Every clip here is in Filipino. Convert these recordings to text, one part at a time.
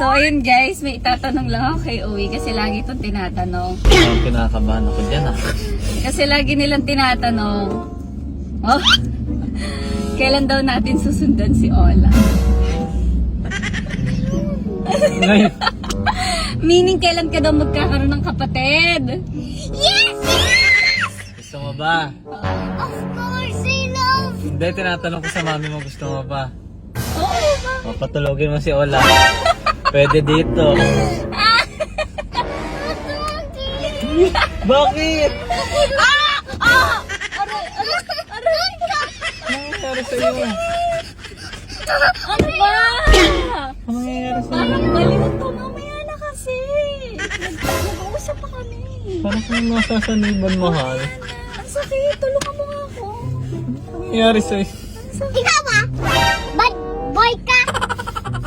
So, ayun guys, may itatanong lang ako kay Uwi kasi lagi itong tinatanong. Ang kinakabahan ako dyan ah. Kasi lagi nilang tinatanong, oh, kailan daw natin susundan si Ola? Ngayon. Meaning, kailan ka daw magkakaroon ng kapatid? Yes! Yes! Gusto mo ba? Of course, I love! Hindi, tinatanong ko sa mami mo, gusto mo ba? Oo ba? Mapatulogin mo si Ola. Pwede dito. Bakit? Aray! Ano nangyayari sa'yo? Ano ba? Ano nangyayari sa'yo? Parang baliwan to, mamaya na kasi. Nag-uusap pa kami. Parang kung nasasaniban, mahal. Ang sakit, tulungan mo nga ako. Ano nangyayari sa'yo? Ikaw ba? Bad boy ka!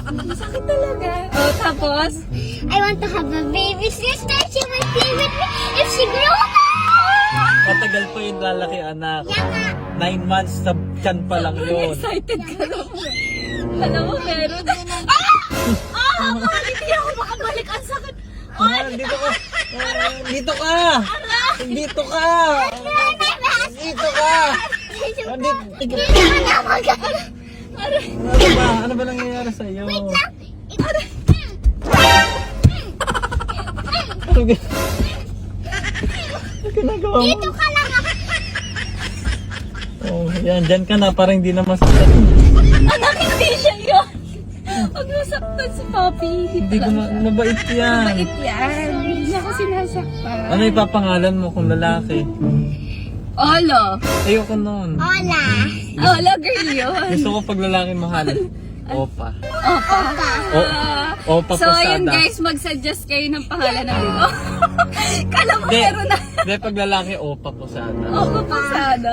Ang sakit talaga. Oh, tapos? I want to have a baby sister. She will play with me if she grow up. Matagal pa yung lalaki, anak. Yan nga. 9 months sa tiyan pa lang yun. Excited ka naman. Alam mo, meron. Hindi ako makabalik. Ang sakit. Ah, dito ka. Ah, dito ka. Dito ka. Dito ka. Hindi ka na mag-alala. Ano ba? Ano ba nangyayari sa'yo? Wait lang. Ano ginagawa mo? Dito ka lang ako. Oh, yan, dyan ka na para hindi na masakit. Anak, hindi siya yun. Huwag mo saktan si Papi. Hindi ko mabait yan. Mabait yan. Hindi niya ako sinasaktan. Ano ipapangalan mo kung lalaki? Olo. Ayoko nun. Hola. Olo, girl yun. Gusto ko pag lalaki mahal. Opa. Opa. Opa So, ayun posada. guys, mag-suggest kayo ng pangalan ng biro. Kala mo Hindi, meron na. hindi pag lalaki, opa posada. Opa pasada.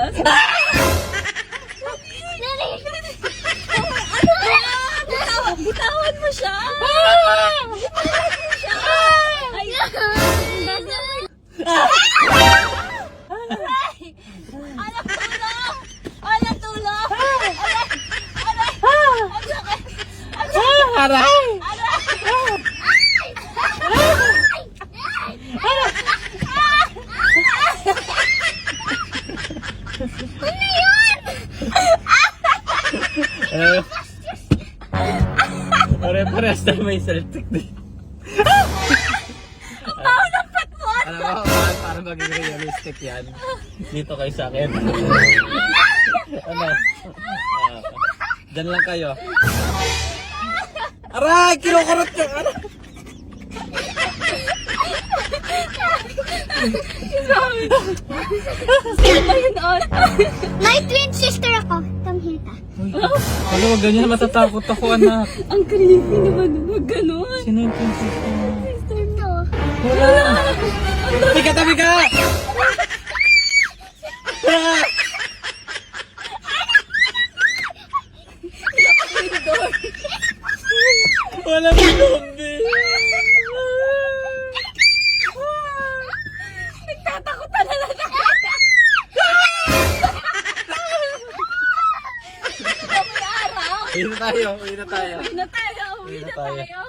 Bitawan mo siya. Bitawan mo siya. Ay, anak tulong. Anak tulong. Aray! Pare-parehas na may saltik din. Alam mo, para maging realistic yan. Dito kayo sa akin. Ano? Diyan lang kayo. Aray! Kinukurot ka! Ano? Sino ba yun, Olo? My twin sister ako. Come here ka. Ano, wag ganyan. Matatakot ako, anak. Ang creepy naman. Huwag ganun. Sino yung princess ko? Ito. Wala! Tabi ka! Tabi ka! Ah! Wala may zombie! Nagtatakutan na lang ako. May araw. Uwi na tayo, uwi na tayo. Uwi na tayo. Uwi Uwi na na tayo. tayo.